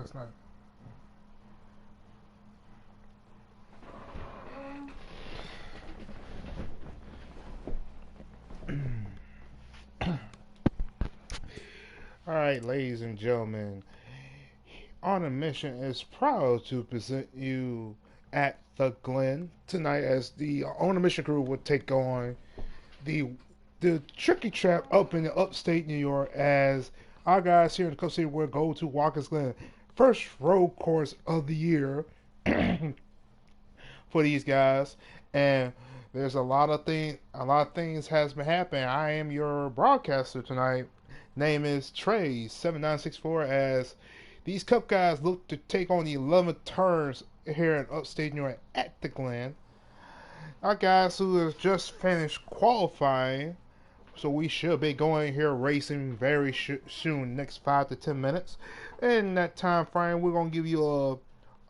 That's not. All right, ladies and gentlemen, On a Mission is proud to present you at the Glen tonight as the On a Mission crew will take on the the Tricky Trap up in the upstate New York as our guys here in the Coast City will go to Watkins Glen. First road course of the year for these guys, and there's a lot of things has been happening. I am your broadcaster tonight. Name is Trey 7964 as these Cup guys look to take on the 11th turns here in upstate New York at the Glen. Our guys who have just finished qualifying, so we should be going here racing very soon, next 5 to 10 minutes. In that time frame, we're gonna give you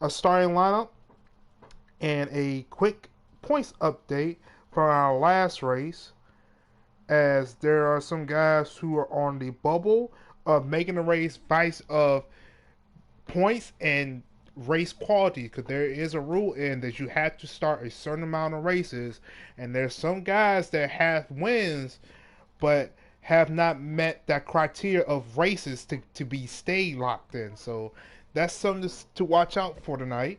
a starting lineup and a quick points update from our last race, as there are some guys who are on the bubble of making the race vice of points and race quality, because there is a rule in that you have to start a certain amount of races, and there's some guys that have wins but have not met that criteria of races to be stay locked in. So that's something to watch out for tonight.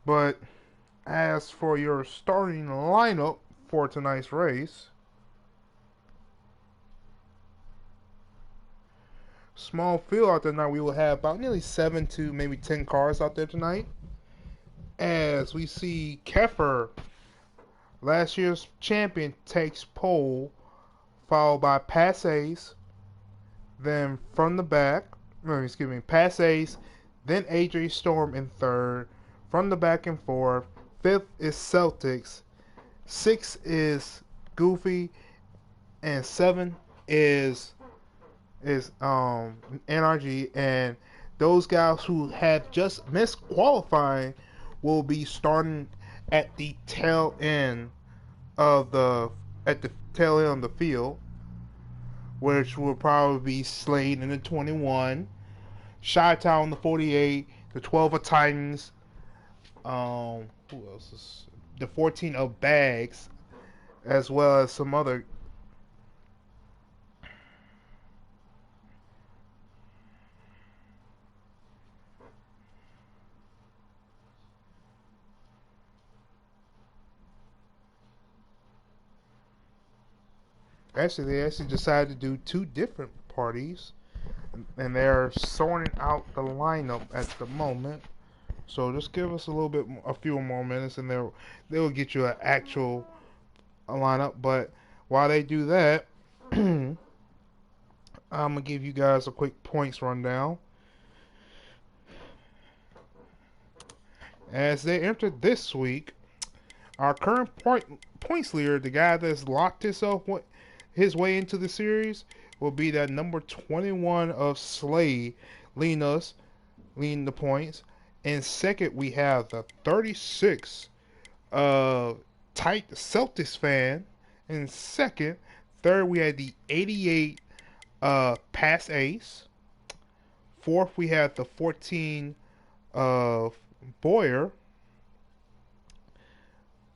But as for your starting lineup for tonight's race, small field out there tonight. We will have about nearly 7 to maybe 10 cars out there tonight. As we see Keffer, last year's champion, takes pole, followed by Pass Ace, then from the back, no, excuse me, Pass Ace, then AJ Storm in third, from the back and forth. Fifth is Celtics, six is Goofy, and seven is NRG, and those guys who have just missed qualifying will be starting at the tail end of the field, which will probably be Slade in the 21, Chi-Town in the 48, the 12 of Titans, who else is the 14 of Bags, as well as some other. Actually, they actually decided to do two different parties, and they're sorting out the lineup at the moment. So just give us a few more minutes, and they'll get you an actual lineup. But while they do that, I'm gonna give you guys a quick points rundown. As they entered this week, our current points leader, the guy that's locked his way into the series, will be that number 21 of Slade, leading the points. In second, we have the 36 tight Celtics fan in second. Third, we had the 88 Pass Ace. Fourth, we have the 14 of Boyer.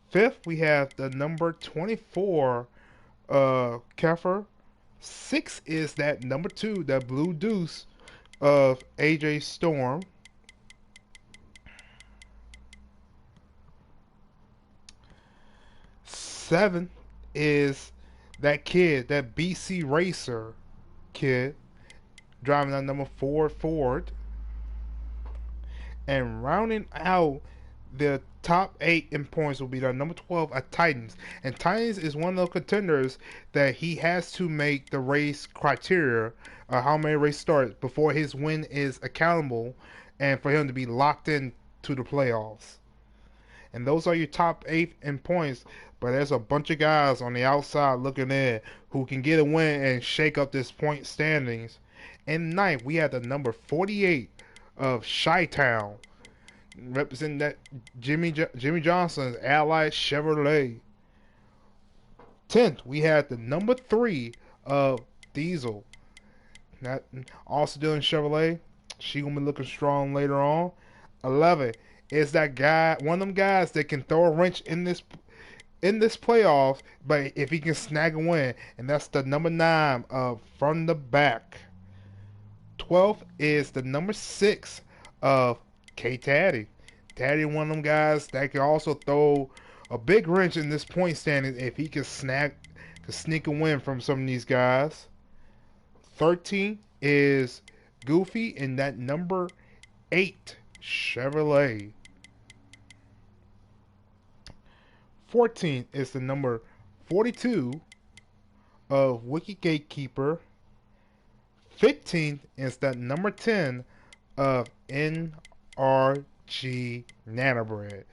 Fifth, we have the number 24 Keffer. Sixth is that number 2, that Blue Deuce of AJ Storm. Seventh is that kid, that BC Racer kid, driving that number 4 Ford. And rounding out the top 8 in points will be the number 12 at Titans. And Titans is one of those contenders that he has to make the race criteria, how many race starts before his win is accountable, and for him to be locked in to the playoffs. And those are your top 8 in points. But there's a bunch of guys on the outside looking in who can get a win and shake up this point standings. In ninth, we have the number 48 of Chi-Town, representing that Jimmy Johnson's Allied Chevrolet. 10th, we had the number 3 of Diesel. That also doing Chevrolet. She gonna be looking strong later on. 11 is that guy, one of them guys that can throw a wrench in this playoffs, but if he can snag a win, and that's the number 9 of from the back. 12th is the number 6 of K Taddy. Taddy, one of them guys that can also throw a big wrench in this point standing if he can sneak a win from some of these guys. 13 is Goofy in that number 8 Chevrolet. 14 is the number 42 of Wiki Gatekeeper. 15 is that number 10 of NRG Nanobread.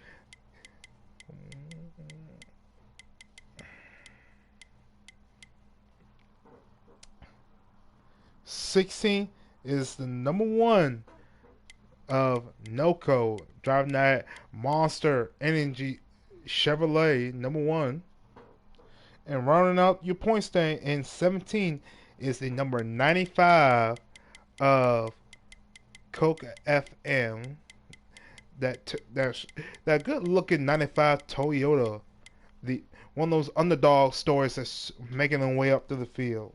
16 is the number 1 of NOCO, driving that Monster Energy Chevrolet number 1. And rounding out your point stand in 17 is the number 95 of Coke FM. That good looking 95 Toyota, the one of those underdog stories that's making their way up to the field.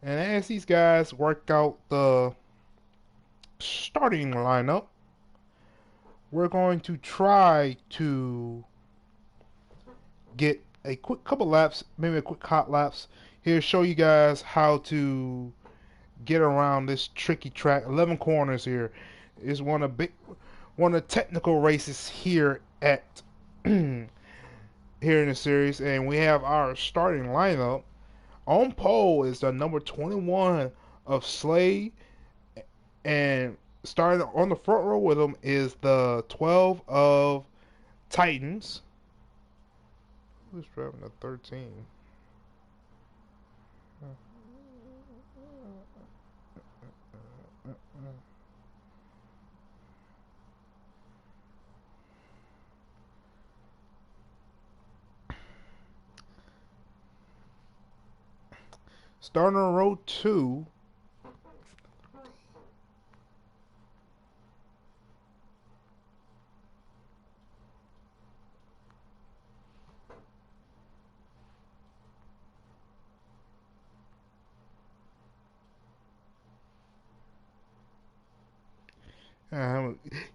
And as these guys work out the starting lineup, we're going to try to get a quick couple laps, maybe a quick hot laps here, show you guys how to get around this tricky track. 11 corners here is one of the technical races here at here in the series, and we have our starting lineup. On pole is the number 21 of Slade, and starting on the front row with him is the 12 of Titans. Who's driving the 13? Starting on row 2.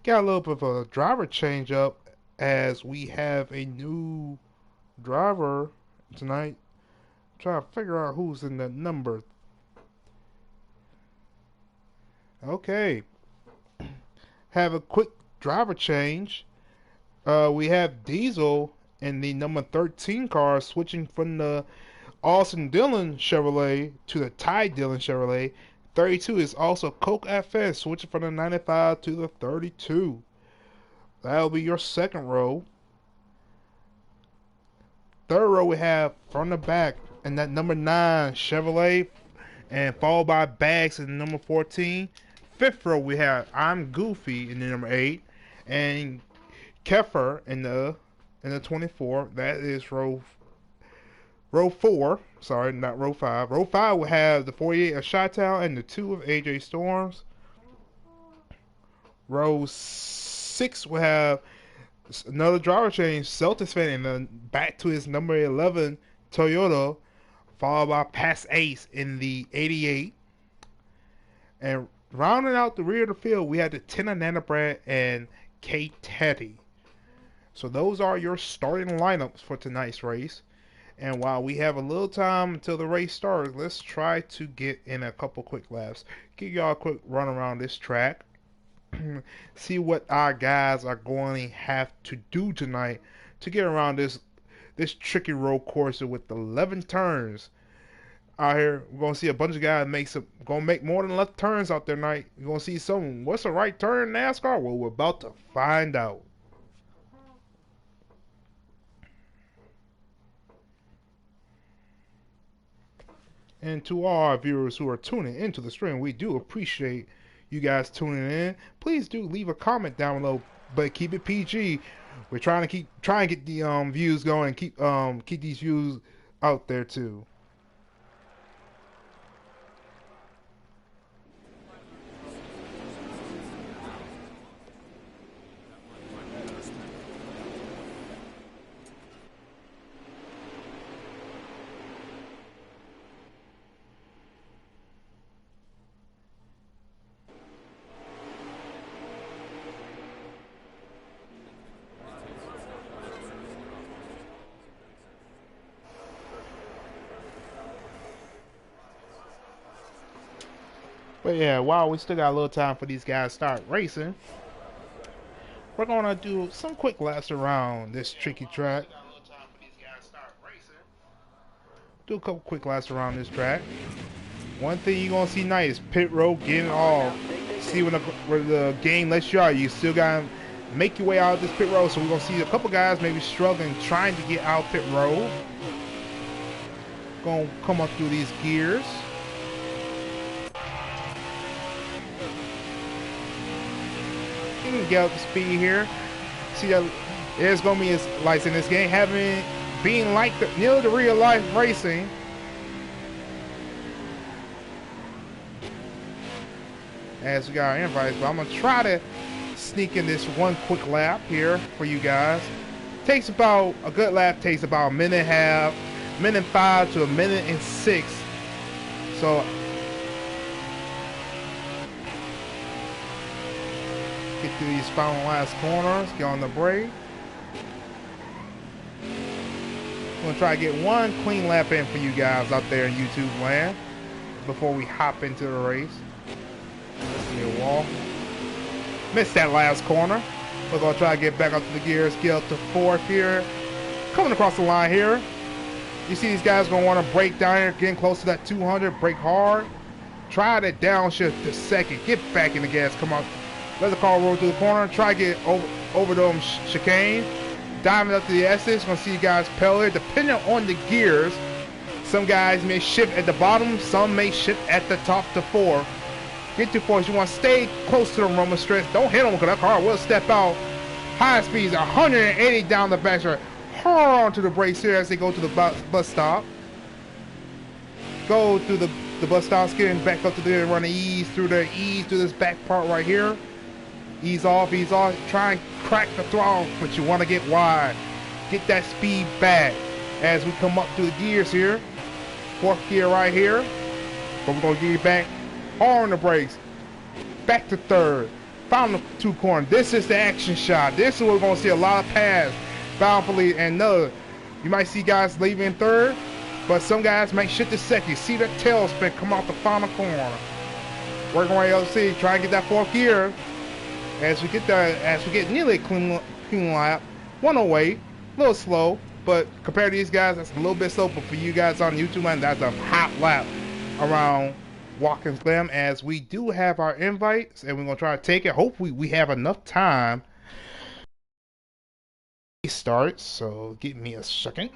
Got a little bit of a driver change up as we have a new driver tonight. Try to figure out who's in the number. Okay. Have a quick driver change. We have Diesel in the number 13 car switching from the Austin Dillon Chevrolet to the Ty Dillon Chevrolet. 32 is also Coke FS switching from the 95 to the 32. That'll be your second row. Third row we have from the back and that number 9 Chevrolet, and followed by Bags in the number 14. Fifth row we have I'm Goofy in the number 8 and Keffer in the 24. That is row 4. Sorry, not row 5. Row 5 will have the 48 of Chi-Town and the 2 of AJ Storms. Row 6 will have another driver change, Celtics fan, and then back to his number 11 Toyota, followed by Pass Ace in the 88. And rounding out the rear of the field, we had the 10 of Nanabrad and K Teddy. So those are your starting lineups for tonight's race. And while we have a little time until the race starts, let's try to get in a couple quick laps. Give y'all a quick run around this track. See what our guys are going to have to do tonight to get around this tricky road course with 11 turns. Out here, we're going to see a bunch of guys going to make more than left turns out there tonight. You're going to see some, what's the right turn in NASCAR? Well, we're about to find out. And to all our viewers who are tuning into the stream, we do appreciate you guys tuning in. Please do leave a comment down below, but keep it PG. We're trying to get the views going, keep these views out there too. But yeah, while we still got a little time for these guys to start racing, we're gonna do some quick laps around this tricky track. Do a couple quick laps around this track. One thing you're gonna see tonight is pit road getting off. See where the game lets you out, you still gotta make your way out of this pit road. So we're gonna see a couple guys maybe struggling trying to get out pit road. Gonna come up through these gears. You can get up to speed here. See that there's gonna be lights in this game, being like nearly the real life racing. As we got our invites, but I'm gonna try to sneak in this one quick lap here for you guys. Takes about a good lap takes about a minute and a half, minute and 5 to a minute and 6. So get through these final last corners, get on the brake. I'm gonna try to get one clean lap in for you guys out there in YouTube land before we hop into the race. Let's a wall. Missed that last corner. We're gonna try to get back up to the gears, get up to 4th here. Coming across the line here. You see these guys gonna want to brake down here, getting close to that 200, brake hard. Try to downshift to 2nd, get back in the gas, come out. Let the car roll through the corner, try to get over them chicane. Diving up to the S's, gonna see you guys pedal here. Depending on the gears, some guys may shift at the bottom, some may shift at the top to 4. Get to 4, you want to stay close to the Roman stretch. Don't hit them because that car will step out. High speeds, 180 down the backstretch. Hard onto the brakes here as they go to the bus stop. Go through the bus stops, getting back up to there, run the ease through this back part right here. Ease off, try and crack the throttle, but you want to get wide. Get that speed back as we come up through the gears here. 4th gear right here. But we're going to get you back hard on the brakes. Back to 3rd. Found the 2 corner. This is the action shot. This is where we're going to see a lot of pass. Bountifully and no. You might see guys leaving 3rd, but some guys might shift to 2nd. See that tail spin come out the final corner. Working our way up to see, try and get that 4th gear. As we get nearly a clean lap, 108, a little slow, but compared to these guys, that's a little bit slow. But for you guys on YouTube land, that's a hot lap around Watkins Glen. As we do have our invites, and we're gonna try to take it. Hopefully, we have enough time. Start. So give me a second.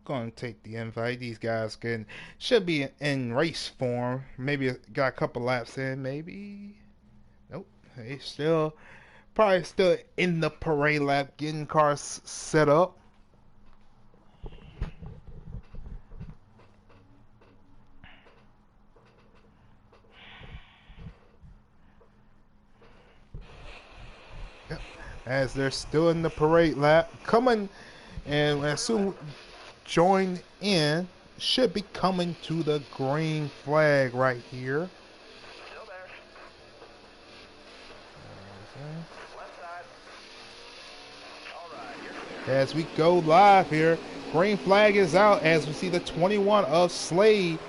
Going to take the invite. These guys should be in race form. Maybe got a couple laps in. Maybe nope. They probably still in the parade lap, getting cars set up. Yep. As they're still in the parade lap, coming, and as soon join in, should be coming to the green flag right here. Still there. As we go live here, green flag is out as we see the 21 of Slade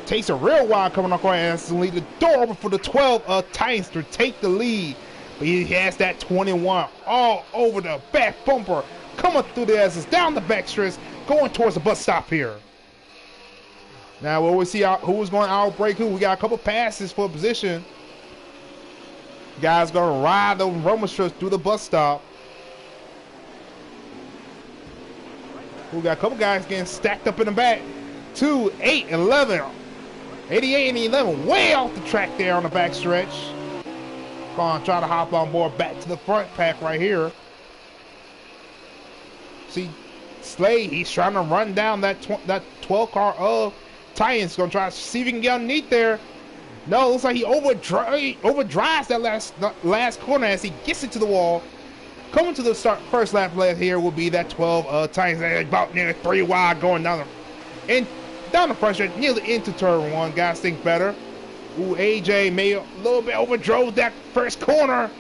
takes a real wide coming across and lead the door open for the 12 of Titans to take the lead. But he has that 21 all over the back bumper. Coming through the S's, down the back stretch, going towards the bus stop here. Now we'll see who's going to outbreak who. We got a couple passes for position. Guys going to ride the Roman stretch through the bus stop. We got a couple guys getting stacked up in the back. 2, 8, 11. 88 and 11 way off the track there on the back stretch. Going to try to hop on board back to the front pack right here. See, Slade, he's trying to run down that 12 car of Titans. Gonna try to see if he can get underneath there. No, it looks like he overdrives that last corner as he gets it to the wall. Coming to the first lap left here will be that 12 Titans. About nearly 3 wide going down the front stretch, nearly into turn 1. Guys think better. Ooh, AJ may a little bit overdrove that first corner.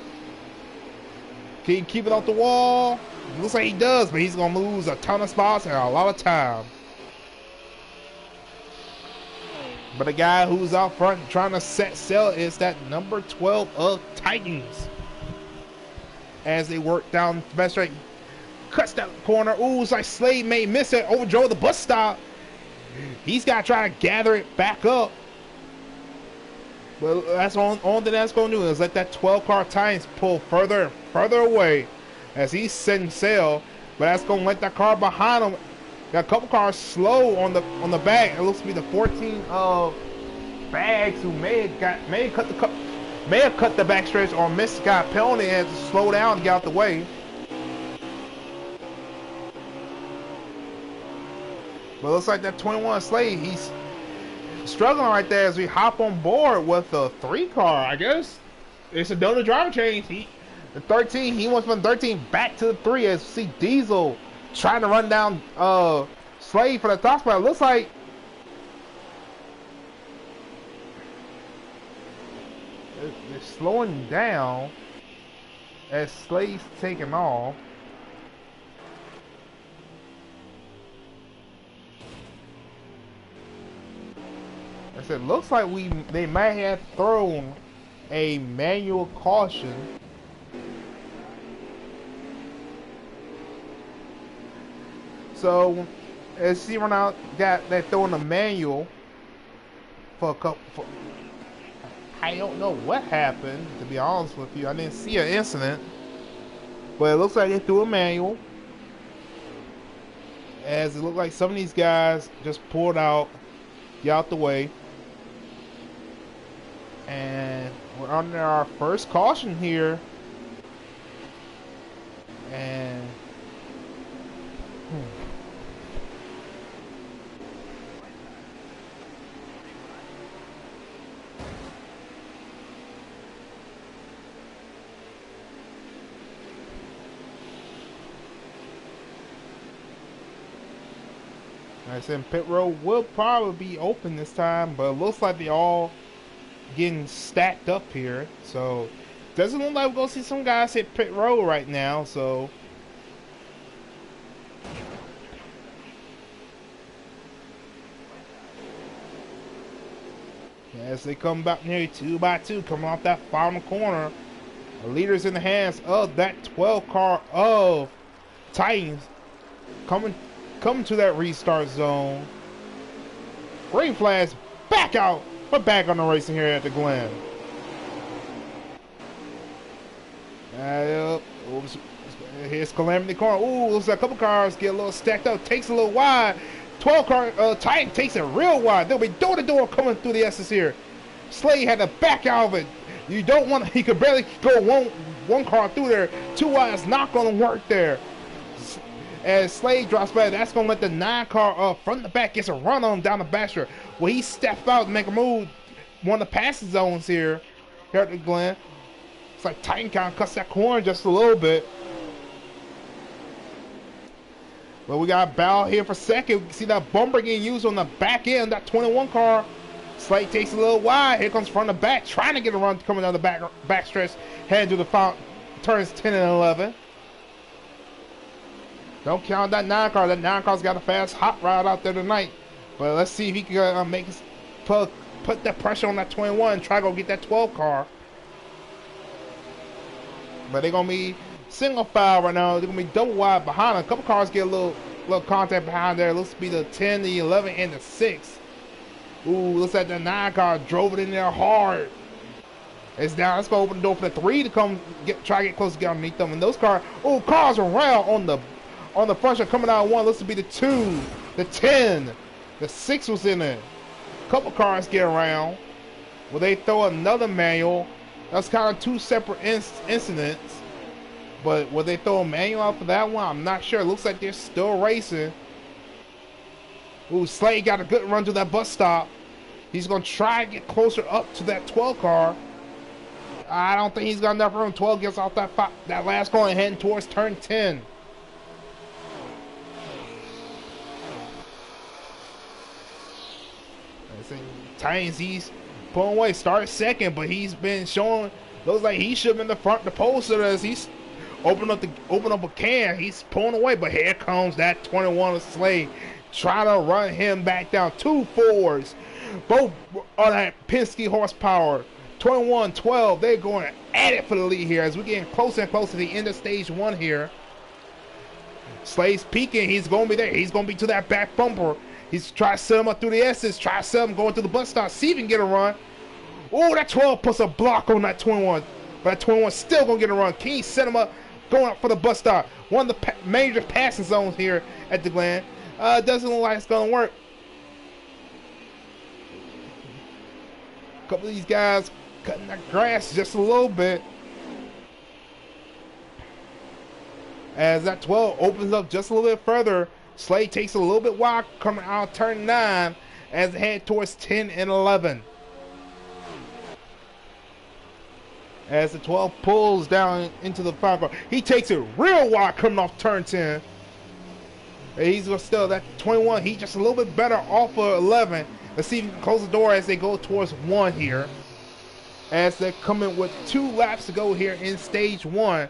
Can he keep it off the wall? Looks like he does, but he's gonna lose a ton of spots and a lot of time. But the guy who's out front trying to set sail is that number 12 of Titans. As they work down the best straight, cuts that corner. Ooh, it's like Slade may miss it. Overdrove the bus stop. He's got to try to gather it back up. Well, that's all thing that's going to do is let that 12 car Titans pull further and further away as he's setting sail. But that's going to let that car behind him. Got a couple cars slow on the back. It looks to be the 14 of Bags who may have cut the backstretch or missed, got a penalty and had to slow down and get out the way. But it looks like that 21 Slade, he's struggling right there as we hop on board with a 3 car, I guess. It's a donor driver change. The 13, he went from 13 back to the 3 as we see Diesel trying to run down Slade for the top spot. It looks like they're slowing down as Slade's taking off. I said, looks like they might have thrown a manual caution. So, as see right now, they're throwing a manual for a couple. I don't know what happened, to be honest with you. I didn't see an incident, but it looks like they threw a manual. As it looked like some of these guys just pulled out, get out the way. And we're under our first caution here. And like I said, pit road will probably be open this time, but it looks like they all getting stacked up here. So doesn't look like we're gonna see some guys hit pit road right now. So as they come back nearly 2 by 2, coming off that final corner, the leader's in the hands of that 12 car of Titans coming to that restart zone. Green flags back out. We're back on the racing here at the Glen. Here's Calamity car. Ooh, looks like a couple cars get a little stacked up. Takes a little wide. 12 car Titan takes it real wide. They'll be door to door coming through the S's here. Slade had to back out of it. You don't want. He could barely go one car through there. 2 wide is not going to work there. As Slade drops back, that's going to let the 9 car front to back gets a run on him down the backstretch. Well, he stepped out and make a move. One of the passing zones here at the Glen. It's like Titan kind of cuts that corner just a little bit. But we got a battle here for second. We can see that bumper getting used on the back end. That 21 car. Slade takes a little wide. Here comes front to back, trying to get a run coming down the back stretch, heading to the final turns 10 and 11. Don't count that 9 car. That 9 car's got a fast hot rod out there tonight. But let's see if he can put that pressure on that 21 and try to go get that 12 car. But they're going to be single file right now. They're going to be double wide behind them. A couple cars get a little contact behind there. Looks to be the 10, the 11, and the 6. Ooh, looks like the 9 car drove it in there hard. It's down. Let's go open the door for the 3 to come try to get close to get underneath them. And those cars around on the front side coming out of 1. Looks to be the 2, the 10, the 6 was in it. Couple cars get around. Will they throw another manual? That's kind of 2 separate incidents. But will they throw a manual out for that one? I'm not sure. Looks like they're still racing. Ooh, Slade got a good run to that bus stop. He's going to try to get closer up to that 12 car. I don't think he's got enough room. 12 gets off that last corner and heading towards turn 10. Titans, he's pulling away, started second, but he's been showing, looks like he should have been the front, the pole sitter as he's, open up a can. He's pulling away, but here comes that 21 of Slade, trying to run him back down. 2 4s, both on that Penske horsepower. 21-12. They're going at it for the lead here as we're getting closer and closer to the end of stage 1 here. Slade's peeking. He's going to be there. He's going to be to that back bumper. He's trying to set him up through the S's. Try to set him going through the bus stop. See if he can get a run. Oh, that 12 puts a block on that 21. But that 21 still going to get a run. Can he set him up going up for the bus stop? One of the major passing zones here at the Glen. Doesn't look like it's going to work. A couple of these guys cutting that grass just a little bit. As that 12 opens up just a little bit further, Slade takes a little bit wide coming out turn 9 as they head towards 10 and 11. As the 12 pulls down into the 5 car, he takes it real wide coming off turn 10. And he's gonna still that 21. He's just a little bit better off of 11. Let's see if he can close the door as they go towards 1 here. As they're coming with 2 laps to go here in stage 1.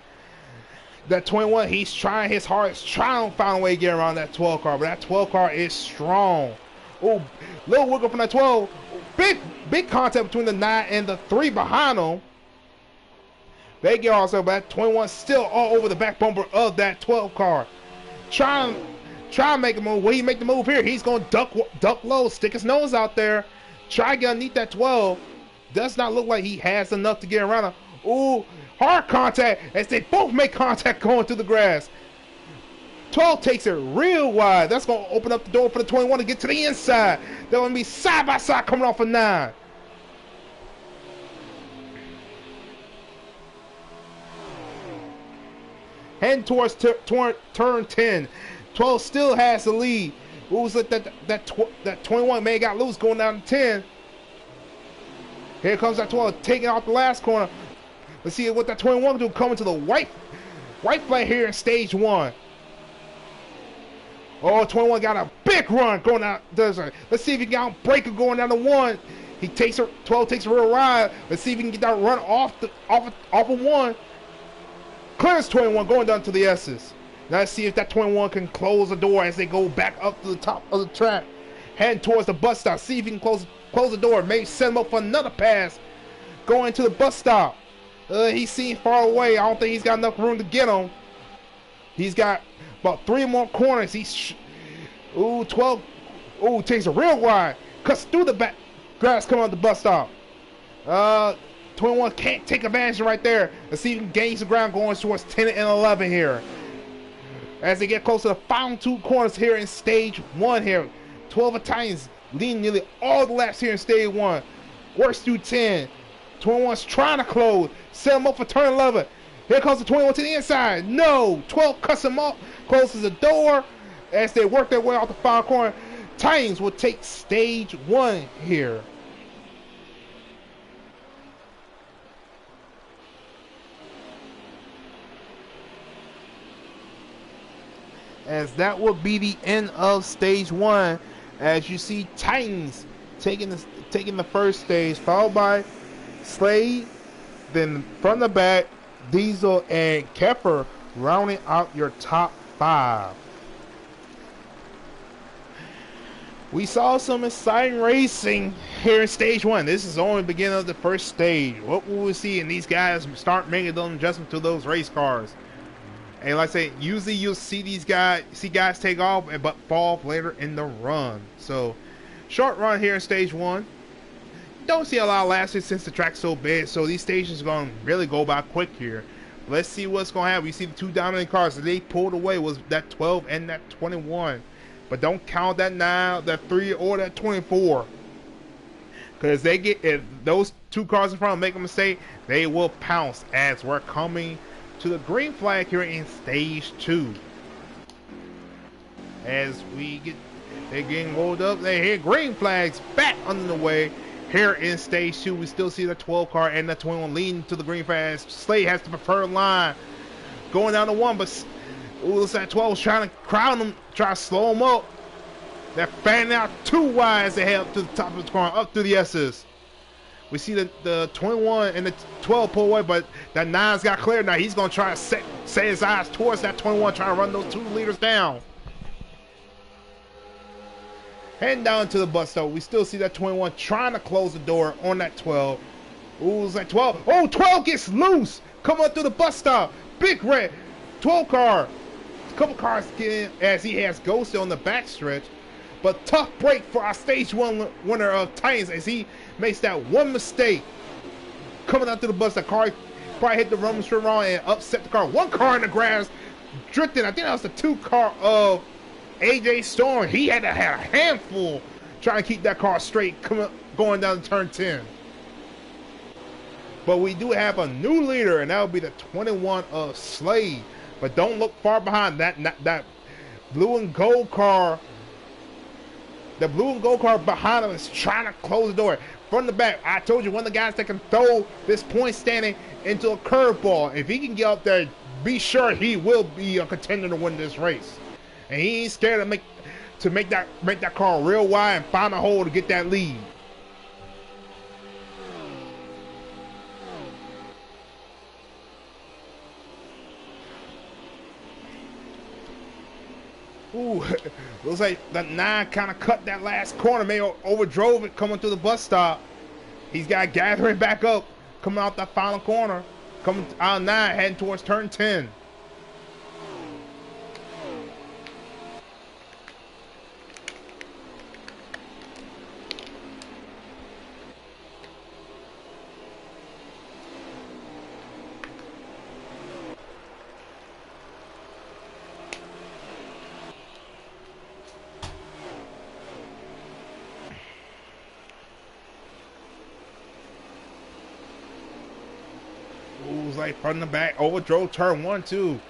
That 21, he's trying his hardest, trying to find a way to get around that 12 car, but that 12 car is strong. Oh, little wiggle from that 12. Big contact between the 9 and the 3 behind him. They get also, but that 21 still all over the back bumper of that 12 car. Try and make a move. Will he make the move here? He's going to duck low, stick his nose out there. Try to get underneath that 12. Does not look like he has enough to get around him. Ooh, hard contact as they both make contact going through the grass. 12 takes it real wide. That's going to open up the door for the 21 to get to the inside. They're going to be side by side coming off of 9. Heading towards turn 10. 12 still has the lead. It was like that 21 may got loose going down to 10. Here comes that 12 taking out the last corner. Let's see what that 21 do coming to the white flag here in stage 1. Oh, 21 got a big run going out. Let's see if he got a breaker going down to 1. 12 takes a real ride. Let's see if he can get that run off of 1. Clears 21 going down to the S's. Now let's see if that 21 can close the door as they go back up to the top of the track. Heading towards the bus stop. See if he can close the door. Maybe set him up for another pass. Going to the bus stop. He's seen far away. I don't think he's got enough room to get him. He's got about 3 more corners. 12. Ooh, takes a real wide. Cuts through the back grass coming on the bus stop. 21 can't take advantage right there. Let's see if he can gain some ground going towards 10 and 11 here. As they get close to the final 2 corners here in stage 1 here. 12 Italians leading nearly all the laps here in stage 1. Works through 10. 21's trying to close. Set him up for turn 11. Here comes the 21 to the inside. No. 12 cuts him up. Closes the door. As they work their way off the final corner. Titans will take stage 1 here. As that will be the end of stage 1. As you see Titans taking the first stage, followed by Slade, then from the back, Diesel and Keffer rounding out your top 5. We saw some exciting racing here in stage 1. This is only the beginning of the first stage. What will we see? And these guys start making those adjustments to those race cars. And like I say, usually you'll see guys take off but fall off later in the run. So, short run here in stage 1. Don't see a lot of laps since the track's so big. So these stations are going to really go by quick here. Let's see what's going to happen. We see the 2 dominant cars that they pulled away was that 12 and that 21. But don't count that 9, that 3, or that 24. Because if those 2 cars in front make a mistake, they will pounce as we're coming to the green flag here in stage 2. As they're getting rolled up, they hear green flags back under the way. Here in stage 2, we still see the 12 car and the 21 leading to the green flag. Slade has the preferred line going down to 1, but looks like 12 is trying to crowd him, try to slow him up. They're fanning out too wide as they head up to the top of the corner, up through the S's. We see the 21 and the 12 pull away, but that 9's got cleared. Now he's going to try to set his eyes towards that 21, trying to run those 2 leaders down. Heading down to the bus stop, we still see that 21 trying to close the door on that 12. Ooh, it's like 12. Oh, 12 gets loose. Coming up through the bus stop. Big red 12 car. A couple cars get in as he has Ghost on the backstretch. But tough break for our stage 1 winner of Titans as he makes that one mistake. Coming out through the bus, the car probably hit the Roman strip wrong and upset the car. 1 car in the grass, drifting. I think that was the 2 car of AJ Storm. He had a handful trying to keep that car straight going down to turn 10. But we do have a new leader, and that will be the 21 of Slade. But don't look far behind that blue and gold car. The blue and gold car behind him is trying to close the door from the back. I told you, one of the guys that can throw this point standing into a curveball. If he can get up there, be sure he will be a contender to win this race. And he ain't scared to make that car real wide and find a hole to get that lead. Ooh, looks like the 9 kind of cut that last corner, maybe overdrove it coming through the bus stop. He's got gathering back up, coming out that final corner, coming out 9, heading towards turn 10. Like from the back, overdrove turn 1, 2.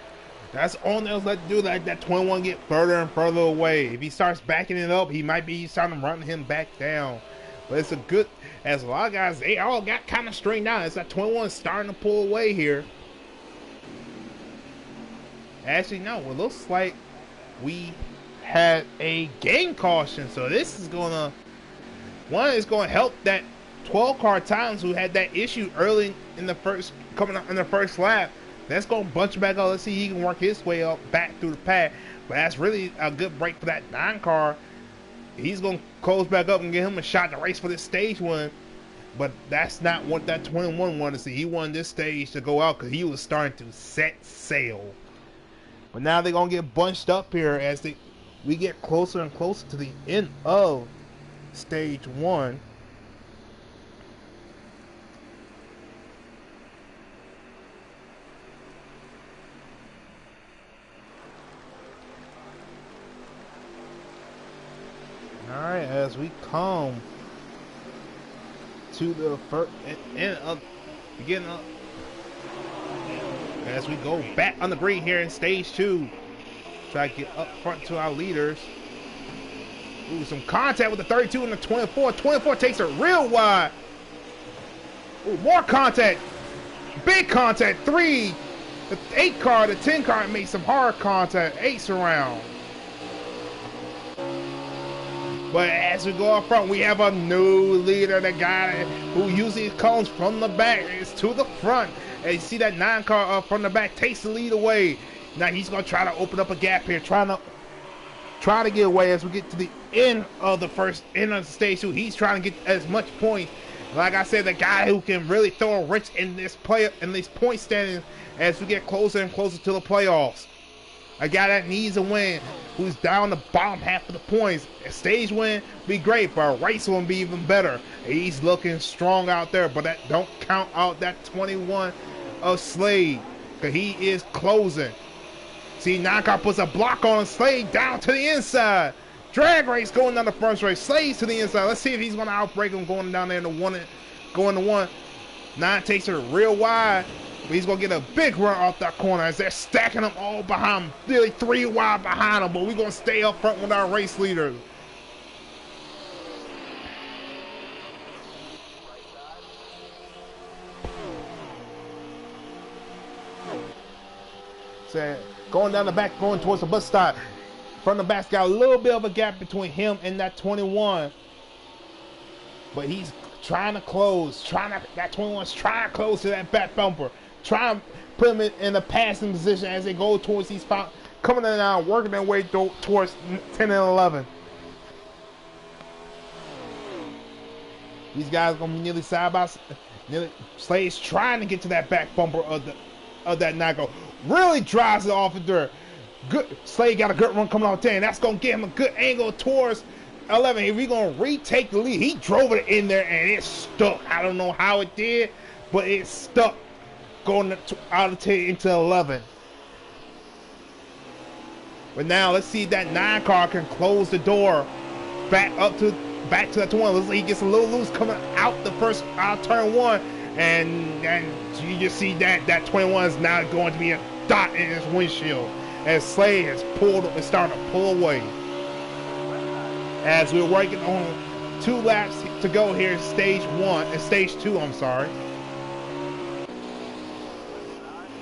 That's all they'll let do. That 21 get further and further away. If he starts backing it up, he might be starting to run him back down. But it's a good, as a lot of guys, they all got kind of straightened out. It's that 21 starting to pull away here. Actually, no, it looks like we had a game caution. So this is gonna, one is gonna help that 12 car Titans who had that issue early in the first, coming up in the first lap. That's going to bunch back up. Let's see if he can work his way up back through the pack. But that's really a good break for that 9 car. He's going to close back up and give him a shot to race for this stage 1. But that's not what that 21 wanted to see. He wanted this stage to go out because he was starting to set sail. But now they're going to get bunched up here as we get closer and closer to the end of stage 1. Alright, as we come to the first end of beginning of, as we go back on the green here in stage 2, try to get up front to our leaders. Ooh, some contact with the 32 and the 24. 24 takes it real wide. Ooh, more contact. Big contact. 3. The 8 car, the 10 car makes some hard contact. 8's around. But as we go up front, we have a new leader. The guy who usually comes from the back is to the front. And you see that 9 car from the back takes the lead away. Now he's going to try to open up a gap here, trying to get away as we get to the end of the stage 2. He's trying to get as much points. Like I said, the guy who can really throw a wrench in this point standing as we get closer and closer to the playoffs. A guy that needs a win, who's down the bottom half of the points. A stage win be great, but a race win be even better. He's looking strong out there, but that don't count out that 21 of Slade, because he is closing. See, 9 car puts a block on Slade down to the inside. Drag race going down the front race. Slade's to the inside. Let's see if he's going to outbreak him going down there in the going to 1. 9 takes it real wide. But he's going to get a big run off that corner as they're stacking them all behind him. Nearly 3 wide behind him. But we're going to stay up front with our race leaders. So going down the back, going towards the bus stop. From the back's got a little bit of a gap between him and that 21. But he's trying to close, that 21's trying to close to that back bumper, trying to put them in a passing position as they go towards these coming in now, working their way towards 10 and 11. These guys gonna be nearly side by side. Slade's trying to get to that back bumper of that Nago. Really drives it off the dirt. Good. Slade got a good run coming off 10. That's gonna give him a good angle towards 11. If we gonna retake the lead, he drove it in there and it stuck. I don't know how it did, but it stuck going out of 10 into 11. But now let's see if that 9 car can close the door back to that 21. Looks like he gets a little loose coming out turn 1, and you just see that 21 is now going to be a dot in his windshield as Slade has starting to pull away. As we're working on 2 laps to go here, stage 2. I'm sorry.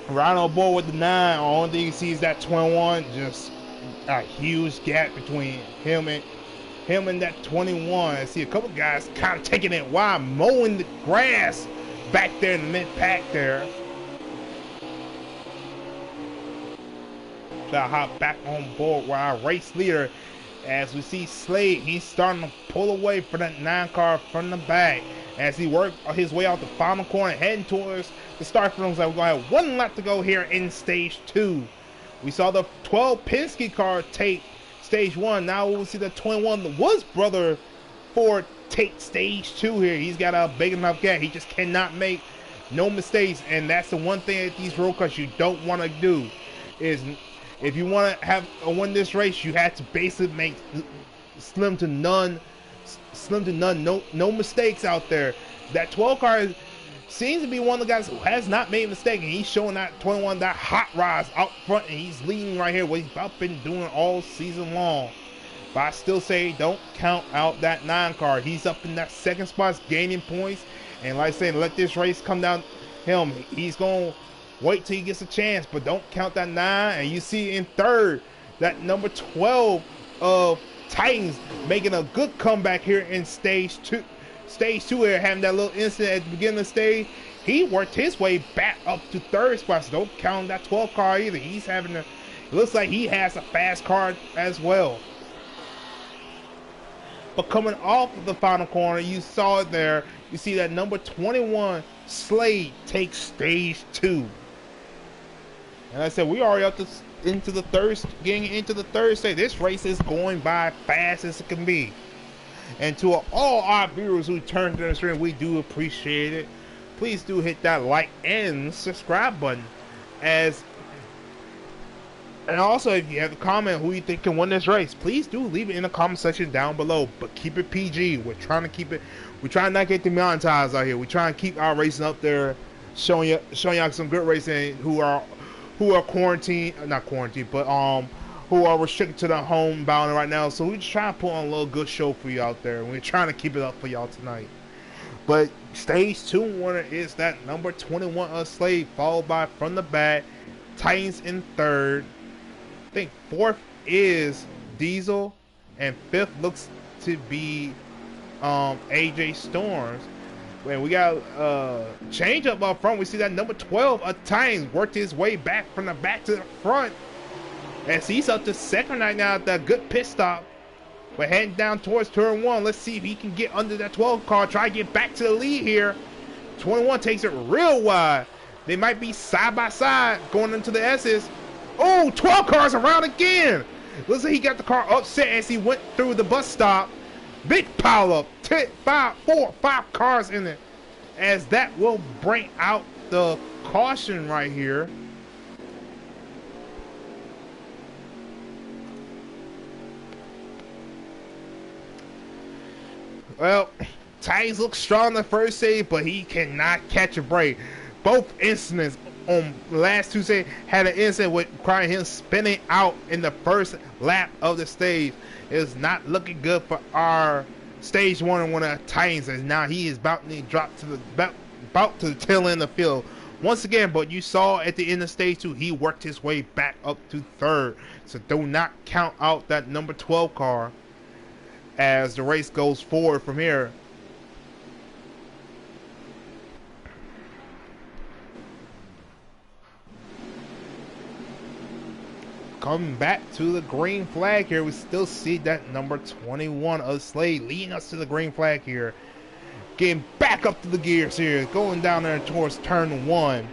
Right on board with the 9. Only thing you see is that 21. Just a huge gap between him and that 21. I see a couple guys kind of taking it wide, mowing the grass back there in the mid-pack there. So I hop back on board with our race leader as we see Slade. He's starting to pull away from that 9 car from the back as he works his way out the final corner, heading towards the start film. So we're going to have 1 lap to go here in stage 2. We saw the 12 Penske car take stage 1. Now we'll see the 21, the Woods brother Ford, take stage 2 here. He's got a big enough gap. He just cannot make no mistakes, and that's the one thing at these road cars you don't want to do. Is if you want to win this race, you have to basically make slim to none, no mistakes out there. That 12 car seems to be one of the guys who has not made a mistake, and he's showing that 21 that hot rise out front, and he's leading right here, what he's about been doing all season long. But I still say don't count out that 9 car. He's up in that 2nd spot, gaining points, and like I said, let this race come down him. He's gonna wait till he gets a chance, but don't count that 9. And you see in 3rd that number 12 of Titans making a good comeback here in stage 2. Stage 2 here, having that little incident at the beginning of the stage. He worked his way back up to 3rd spot, so don't count that 12 car either. He's having it looks like he has a fast car as well. But coming off of the final corner, you saw it there. You see that number 21 Slade takes stage 2. And like I said, we already up getting into the 3rd stage. This race is going by fast as it can be. And to all our viewers who turned to the stream, we do appreciate it. Please do hit that like and subscribe button. And also, if you have a comment who you think can win this race, please do leave it in the comment section down below. But keep it PG. We're trying to keep it. We're trying not to get demonetized out here. We're trying to keep our racing up there, showing y'all some good racing who are quarantined, not quarantined, but who are restricted to the home bound right now. So we're just trying to put on a little good show for you out there. We're trying to keep it up for y'all tonight. But stage 2 winner is that number 21 of Slade, followed by from the back Titans in 3rd. I think 4th is Diesel, and 5th looks to be AJ Storms. When we got change up front, we see that number 12 of Titans worked his way back from the back to the front. As he's up to 2nd right now at that good pit stop. We're heading down towards turn 1. Let's see if he can get under that 12 car. Try to get back to the lead here. 21 takes it real wide. They might be side by side going into the S's. Oh, 12 cars around again. Looks like he got the car upset as he went through the bus stop. Big pile up. 5 cars in it. As that will bring out the caution right here. Well, Titans look strong in the first stage, but he cannot catch a break. Both incidents on the last 2 stages had an incident with requiring him spinning out in the first lap of the stage. It's not looking good for our stage 1 winner Titans, as now he is about to drop to the tail end of the field once again. But you saw at the end of stage 2, he worked his way back up to 3rd. So do not count out that number 12 car as the race goes forward from here. coming back to the green flag here. We still see that number 21 of Slade leading us to the green flag here. Getting back up to the gears here, going down there towards turn 1.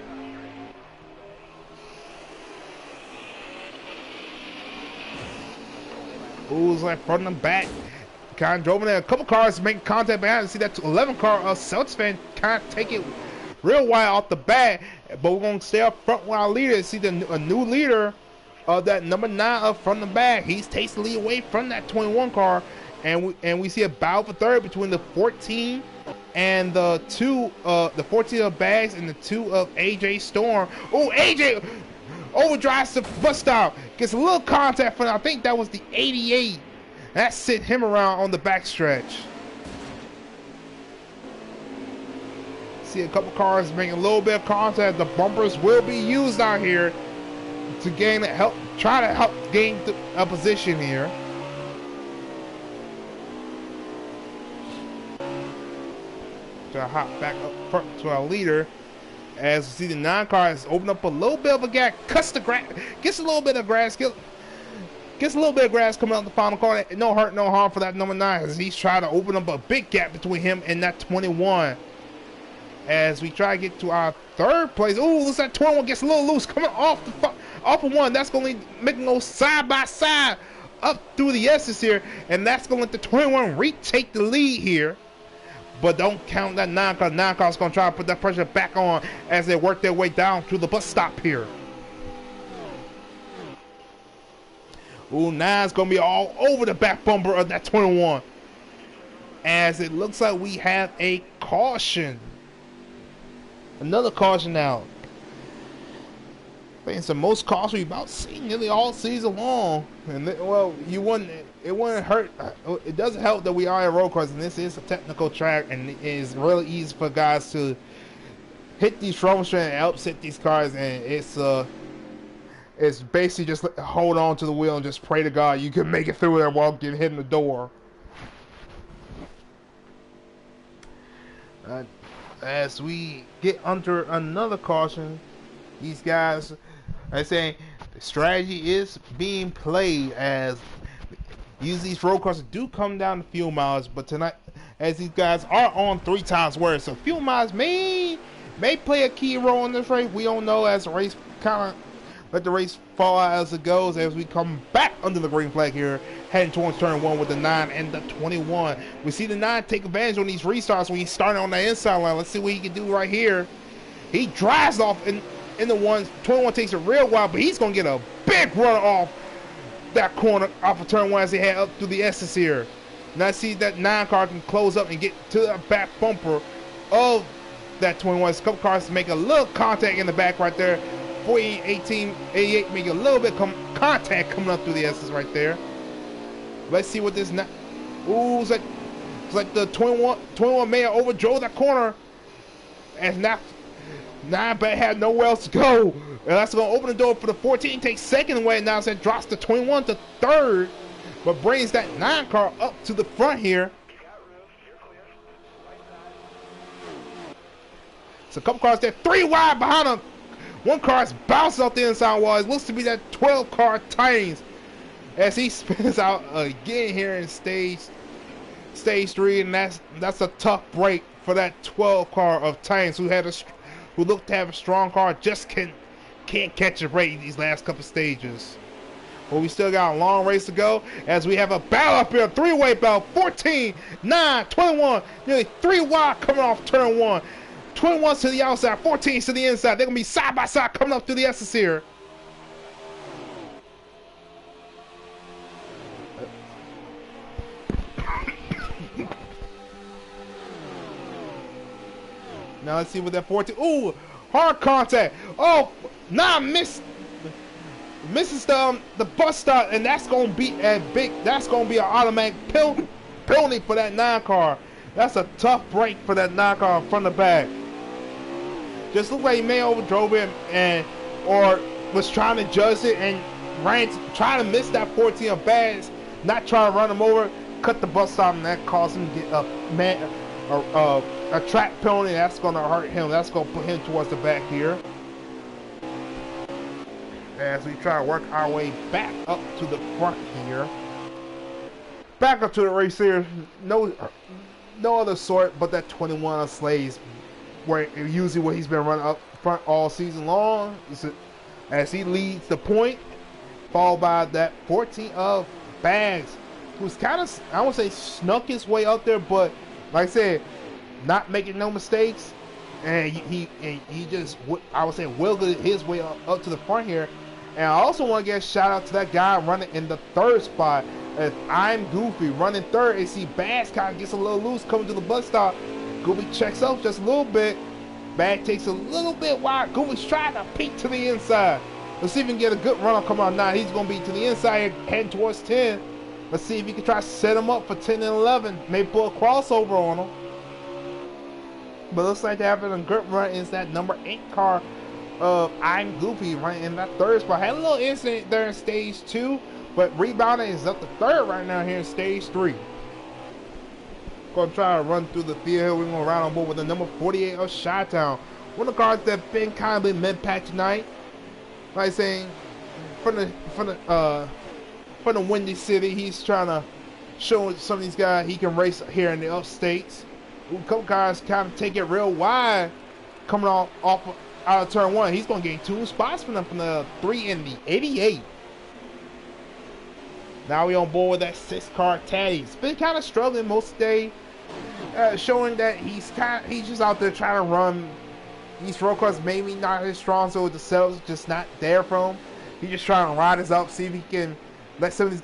Who's like front and back? Kind of drove in there. A couple cars making contact behind. See that 11 car Celtics fan kind of take it real wide off the bat, but we're gonna stay up front with our leader. See a new leader of that number 9 up front and back. He's takes the lead away from that 21 car, and we see a battle for third between the 14 and the 2, the 14 of Bags and the 2 of AJ Storm. Oh, AJ overdrives the bus stop, gets a little contact from, I think that was the 88. That sent him around on the backstretch. See a couple cars making a little bit of contact. The bumpers will be used out here to gain try to help gain a position here. To hop back up front to our leader. As we see the 9 cars open up a little bit of a gap, cuts the grass, gets a little bit of grass, gets a little bit of grass coming out the final car. No hurt, no harm for that number 9 as he's trying to open up a big gap between him and that 21. As we try to get to our third place. Ooh, looks like 21 gets a little loose coming off of 1. That's going to make them go side by side up through the S's here, and that's going to let the 21 retake the lead here. But don't count that 9 car. 9 car's going to try to put that pressure back on as they work their way down to the bus stop here. Ooh, 9's going to be all over the back bumper of that 21. As it looks like we have a caution. Another caution now. I think it's the most caution we've about seen nearly all season long. And well, it wouldn't hurt. It doesn't help that we are in road cars, and this is a technical track, and it is really easy for guys to hit these trouble strand and upset these cars. And it's basically just hold on to the wheel and just pray to God you can make it through there while getting hit in the door. As we get under another caution, these guys are saying the strategy is being played as usually these road cars do come down to fuel miles, but tonight, as these guys are on 3 times worse, so fuel miles may play a key role in this race. We don't know as the race kind of let the race fall out as it goes. As we come back under the green flag here, heading towards turn 1 with the 9 and the 21. We see the 9 take advantage on these restarts when he's starting on the inside line. Let's see what he can do right here. He drives off in the 1. 21 takes it real wide, but he's going to get a big run off that corner off of turn 1 as they head up through the S's here. Now see that 9 car can close up and get to the back bumper of that 21. A couple cars to make a little contact in the back right there. 48, 18, 88 make a little bit contact coming up through the S's right there. Let's see what this. Ooh, it's like the 21 may have overdrove that corner, and now but had nowhere else to go. And that's going to open the door for the 14. Takes second away. Now it drops the 21 to third, but brings that 9 car up to the front here. So a couple cars there, 3 wide behind him. 1 car is bouncing off the inside wall. It looks to be that 12 car Titans as he spins out again here in stage 3, and that's a tough break for that 12 car of Titans who looked to have a strong car, just can't catch a break in these last couple stages. But we still got a long race to go as we have a battle up here, a 3-way battle. 14, 9, 21, nearly 3 wide coming off turn 1. 21's to the outside, 14's to the inside. They're going to be side by side coming up through the S's here. Now let's see what that 14. Ooh, hard contact. Oh, now misses the bus stop, and that's going to be that's going to be an automatic penalty for that 9 car. That's a tough break for that 9 car front to back. Just looked like he may overdrove him or was trying to judge it and trying to miss that 14 of Bags, not trying to run him over, cut the bus stop, and that caused him to get a track penalty. That's going to hurt him. That's going to put him towards the back here. as we try to work our way back up to the front here. Back up to the race here. No other sort but that 21 of Slade's, where usually where he's been running up front all season long, as he leads the point, followed by that 14 of Bags, who's kind of, I won't say snuck his way up there, but like I said, not making no mistakes, and he just, I would say, wiggled his way up to the front here. And I also want to give a shout out to that guy running in the third spot. As I'm Goofy running third, and see Bags kind of gets a little loose coming to the bus stop. Goofy checks up just a little bit. Bag takes a little bit wide. Goofy's trying to peek to the inside. Let's see if he can get a good run come on now. He's going to be to the inside heading towards 10. Let's see if he can try to set him up for 10 and 11. Maybe pull a crossover on him. But looks like they're having a good run. Is that number 8 car of I'm Goofy running in that third spot. Had a little incident there in stage 2, but rebounding is up to third right now here in stage 3. Gonna try to run through the field. We're gonna ride on board with the number 48 of Chi-Town. One of the cars that been kind of been mid-pack tonight. Like saying, from the Windy City, he's trying to show some of these guys he can race here in the upstates. A couple guys kind of take it real wide, coming off out of turn 1. He's gonna gain 2 spots from them from the 3 and the 88. Now we on board with that 6 car Taddy. He's been kind of struggling most of the day, showing that he's just out there trying to run. These road cars maybe not his strong, so the setup's just not there for him. He's just trying to ride us up, see if he can let some of these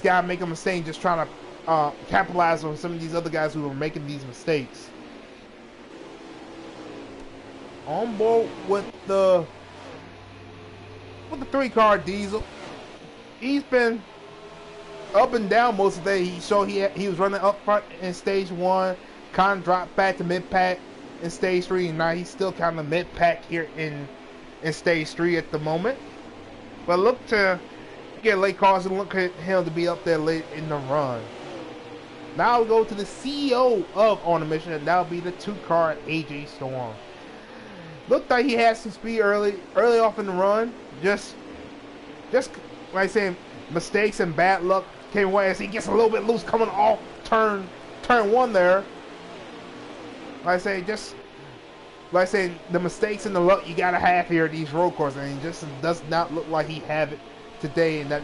guys make a mistake, just trying to capitalize on some of these other guys who are making these mistakes. On board with the 3 car Diesel. He's been up and down most of the day. He was running up front in stage 1, kind of dropped back to mid-pack in stage 3, and now he's still kind of mid-pack here in stage 3 at the moment. But look to get late cars and look at him to be up there late in the run. Now we go to the CEO of On a Mission, and that'll be the 2 car AJ Storm. Looked like he had some speed early off in the run. Just like I said, mistakes and bad luck came away as he gets a little bit loose coming off turn 1 there. Like I say, the mistakes and the luck you gotta have here at these road courses, and it just does not look like he have it today in that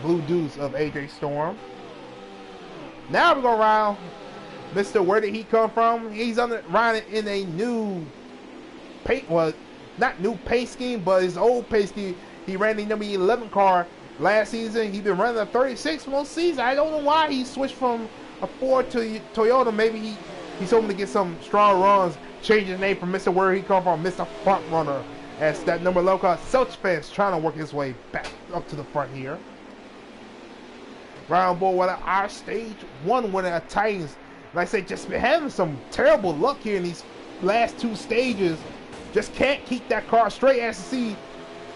blue deuce of AJ Storm. Now we're gonna ride Mr. Where Did He Come From? He's riding in a new not new pace scheme, but his old pace scheme. He ran the number 11 car last season. He's been running a 36 most season. I don't know why he switched from a Ford to Toyota. Maybe he's hoping to get some strong runs. Change his name from Mr. Where He Come From, Mr. Front Runner, as that number 11 car Selch fans trying to work his way back up to the front here. Right on board with our stage 1 winner at Titans. Like I say, just been having some terrible luck here in these last 2 stages. Just can't keep that car straight. As you see,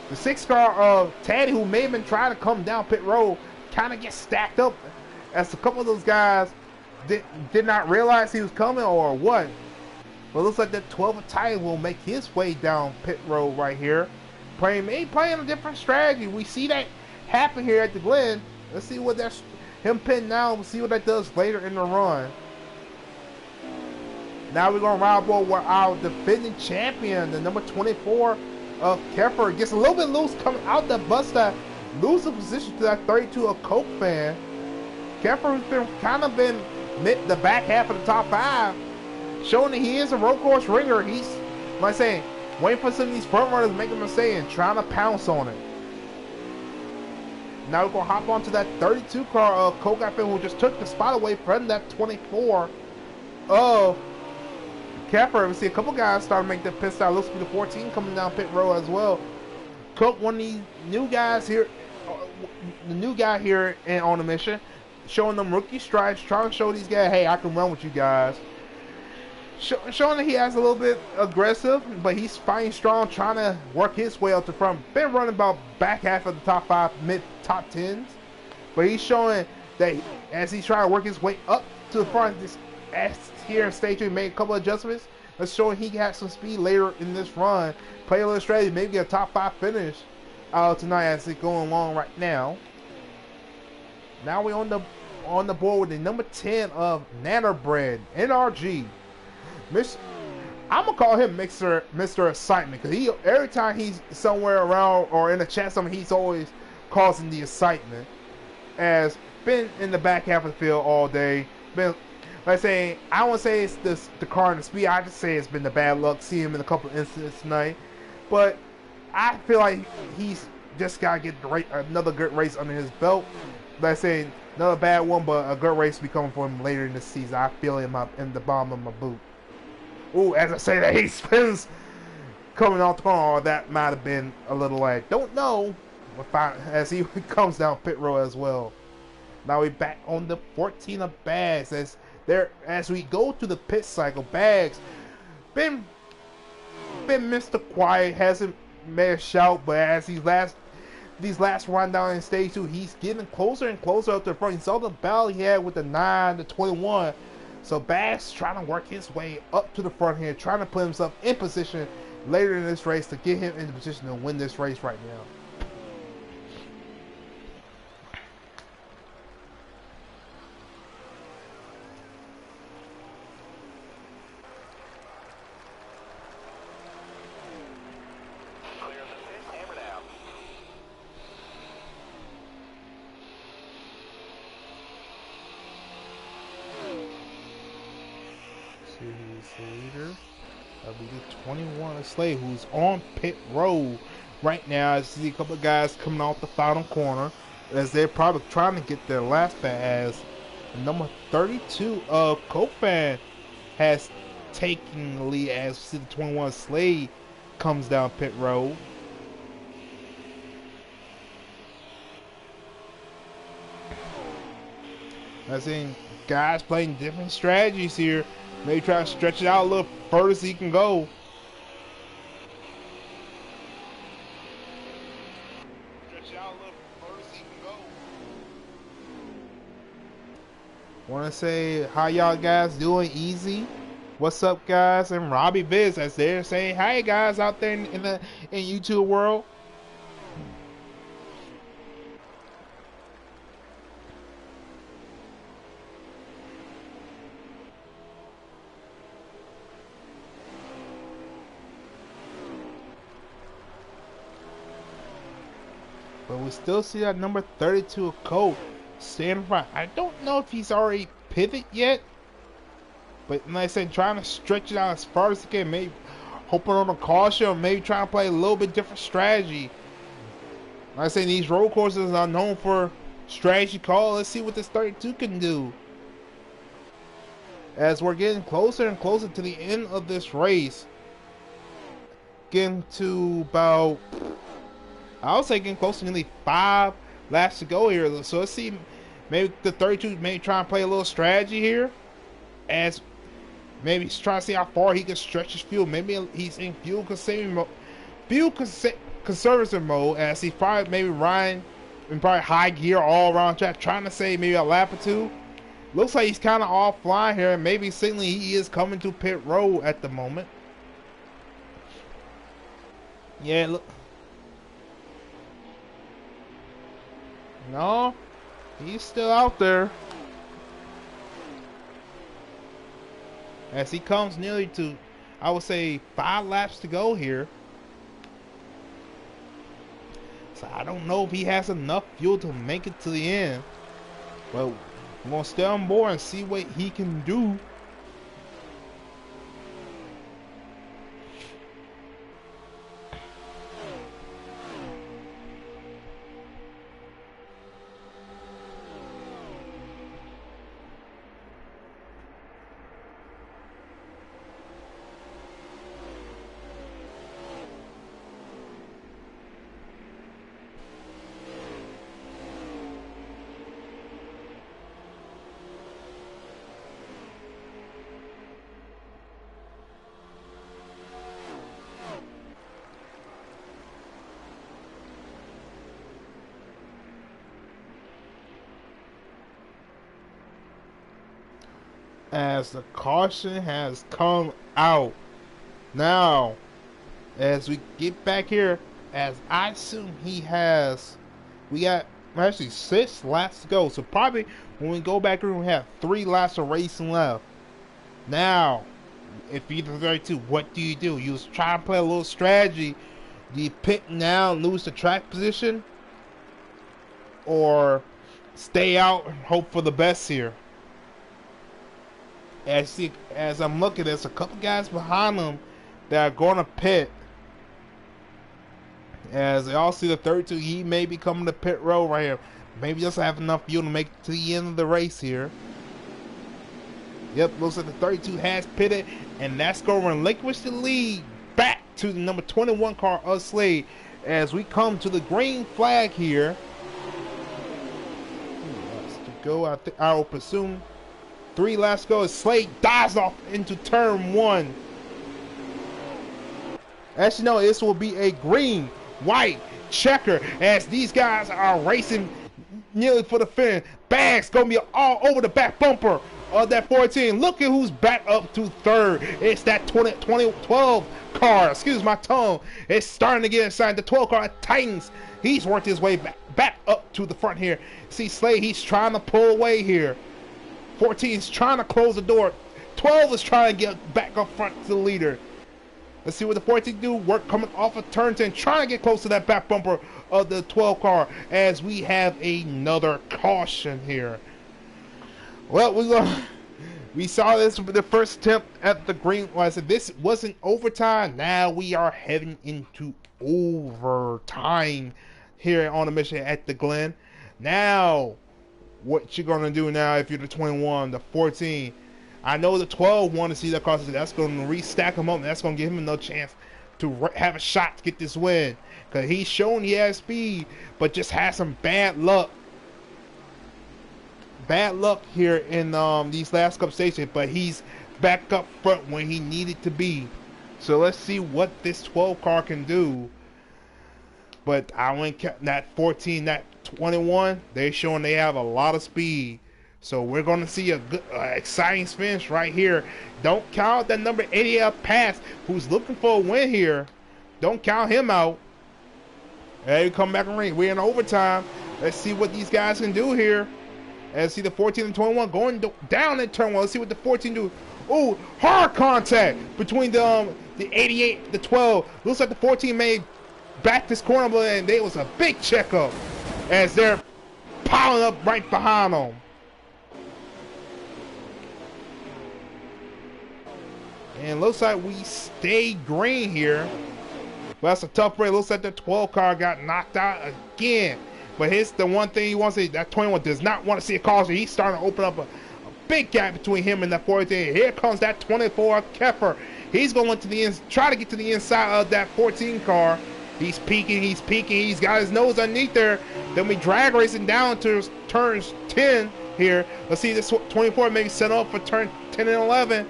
the 6 car of Taddy, who may have been trying to come down pit road, kind of gets stacked up as a couple of those guys did not realize he was coming or what. But it looks like that 12 of Titans will make his way down pit road right here. Playing a different strategy. We see that happen here at the Glen. Let's see what that's him pitting now. We'll see what that does later in the run. Now we're going to ride aboard with our defending champion, the number 24 of Keffer. Gets a little bit loose coming out the bus stop. Losing position to that 32 of Coke fan. Keffer has been mid the back half of the top 5. Showing that he is a road course ringer. He's, like I say, waiting for some of these front runners to make a mistake and trying to pounce on it. Now we're going to hop onto that 32 car of Coke who just took the spot away from that 24 of Keffer. We see a couple guys starting to make the pit stop. Looks to be the 14 coming down pit road as well. Coke, one of these new guys here, the new guy here on the mission, showing them rookie strides, trying to show these guys, hey, I can run with you guys. Showing that he has a little bit aggressive, but he's fighting strong, trying to work his way up the front. Been running about back half of the top 5, mid top 10s, but he's showing that as he's trying to work his way up to the front, as here in stage 2, he made a couple of adjustments. Let's show he got some speed later in this run. Play a little strategy, maybe get a top 5 finish. tonight as it's going along right now. Now we're on the board with the number 10 of Nannerbread, NRG. I'm gonna call him Mr. Excitement, because he every time he's somewhere around or in a chat something, he's always causing the excitement. As been in the back half of the field all day. Been, like I say, I don't want to say it's the car and the speed. I just say it's been the bad luck. See him in a couple of incidents tonight, but I feel like he's just gotta get another good race under his belt. Like I say, another bad one, but a good race will be coming for him later in the season. I feel him in the bottom of my boot. Ooh, as I say that, he spins coming off the corner. That might have been a little like, don't know. As he comes down pit road as well. Now we're back on the 14 of Bags. As we go through the pit cycle, Bags been Mr. Quiet, hasn't made a shout, but as these last run down in stage 2, he's getting closer and closer up to the front. He saw the battle he had with the 9, the 21. So Bass trying to work his way up to the front here, trying to put himself in position later in this race to get him in the position to win this race right now. Leader. That'll be the 21 Slade, who's on pit road right now. I see a couple of guys coming off the final corner as they're probably trying to get their last pass. Number 32 of Kofan has taken the lead as we see the 21 Slade comes down pit road. I think guys playing different strategies here. Maybe try to stretch it out a little further so he can go. Stretch it out a little further so he can go. Want to say how y'all guys doing? Easy. What's up, guys? And Robbie Biz as they're saying hi, guys, out there in YouTube world. But we still see that number 32 of Colt standing front. I don't know if he's already pivot yet. But like I said, trying to stretch it out as far as he can. Maybe hoping on a caution or maybe trying to play a little bit different strategy. Like I said, these road courses are known for strategy call. Let's see what this 32 can do. As we're getting closer and closer to the end of this race. Getting to about... I was getting close to nearly 5 laps to go here. So let's see, maybe the 32 maybe try and play a little strategy here. As maybe he's trying to see how far he can stretch his fuel. Maybe he's in fuel conserving mode as he's probably maybe riding in probably high gear all around track, trying to save maybe a lap or two. Looks like he's kind of offline here, and maybe signaling he is coming to pit road at the moment. Yeah, look. No, he's still out there. As he comes nearly to, I would say, 5 laps to go here. So I don't know if he has enough fuel to make it to the end. But we're going to stay on board and see what he can do. As the caution has come out. Now, as we get back here, as I assume he has. We got actually 6 laps to go, so probably when we go back through, we have 3 laps of racing left. Now, if you're the 32, what do? You try to play a little strategy. Do you pit now and lose the track position, or stay out and hope for the best here? As I'm looking, there's a couple guys behind them that are going to pit. As they all see the 32, he may be coming to pit road right here. Maybe just have enough fuel to make it to the end of the race here. Yep, looks like the 32 has pitted, and that's going to relinquish the lead back to the number 21 car of Slade as we come to the green flag here. To go, I will presume 3 laps go as Slade dives off into turn 1. Actually, no, this will be a green, white checker as these guys are racing nearly for the finish. Bags gonna be all over the back bumper of that 14. Look at who's back up to third. It's that 2012 car. Excuse my tone. It's starting to get inside. The 12 car Titans. He's worked his way back up to the front here. See Slade, he's trying to pull away here. 14 is trying to close the door. 12 is trying to get back up front to the leader. Let's see what the 14 do. Work coming off of turn 10, trying to get close to that back bumper of the 12 car as we have another caution here. Well, we saw this with the first attempt at the green. Well, I said this wasn't overtime. Now we are heading into overtime here on the mission at the Glen. Now, what you gonna do now if you're the 21, the 14? I know the 12 want to see that car, so that's going to restack him up, and that's going to give him another chance to have a shot to get this win. Because he's shown he has speed, but just has some bad luck. Bad luck here in these last couple stations, but he's back up front when he needed to be. So let's see what this 12 car can do. But I went that 14, that 21, they're showing they have a lot of speed. So we're going to see a good, exciting finish right here. Don't count that number 88 Pass, who's looking for a win here. Don't count him out. Hey, come back and ring. We're in overtime. Let's see what these guys can do here. Let's see the 14 and 21 going down in turn 1. Let's see what the 14 do. Oh, hard contact between the 88, the 12. Looks like the 14 made back this corner, and there was a big checkup as they're piling up right behind them. And looks like we stay green here. But that's a tough break. Looks like the 12 car got knocked out again. But here's the one thing he wants to see. That 21 does not want to see a caution. He's starting to open up a big gap between him and that 14. Here comes that 24 Keffer. He's going to the try to get to the inside of that 14 car. He's peeking. He's got his nose underneath there. Then we drag racing down to turns 10 here. Let's see this 24 maybe set up for turn 10 and 11.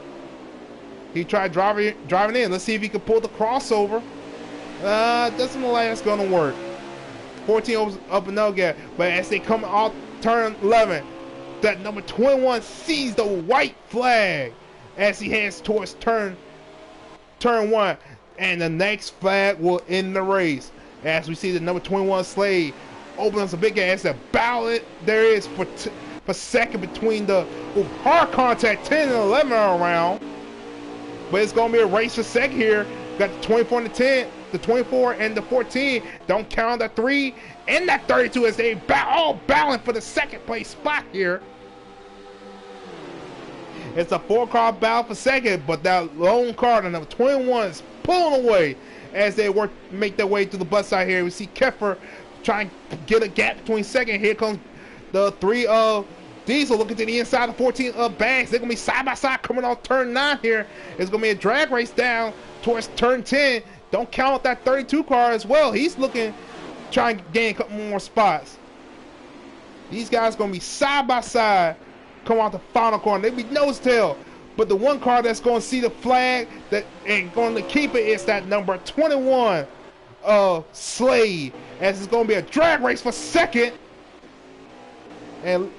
He tried driving in. Let's see if he can pull the crossover. Doesn't look like that's going to work. 14 opens up another gap. But as they come off turn 11, that number 21 sees the white flag as he heads towards turn 1. And the next flag will end the race. As we see the number 21 Slade open up a big gap. It's a ballot there is for second between the hard contact 10 and 11 around. But it's going to be a race for second here. Got the 24 and the 10, the 24 and the 14. Don't count that 3 and that 32 as they all battling for the second place spot here. It's a 4-car battle for second, but that lone car, the number 21, is pulling away as they make their way to the bus side here. We see Keffer trying to get a gap between second. Here comes the 3 of Diesel looking to the inside of 14 of Bags. They're going to be side by side coming off turn 9 here. It's going to be a drag race down towards turn 10. Don't count that 32 car as well. He's looking, trying to gain a couple more spots. These guys going to be side by side coming off the final corner. They'll be nose tail. But the one car that's going to see the flag that and going to keep it is that number 21 Slade. As it's going to be a drag race for second. And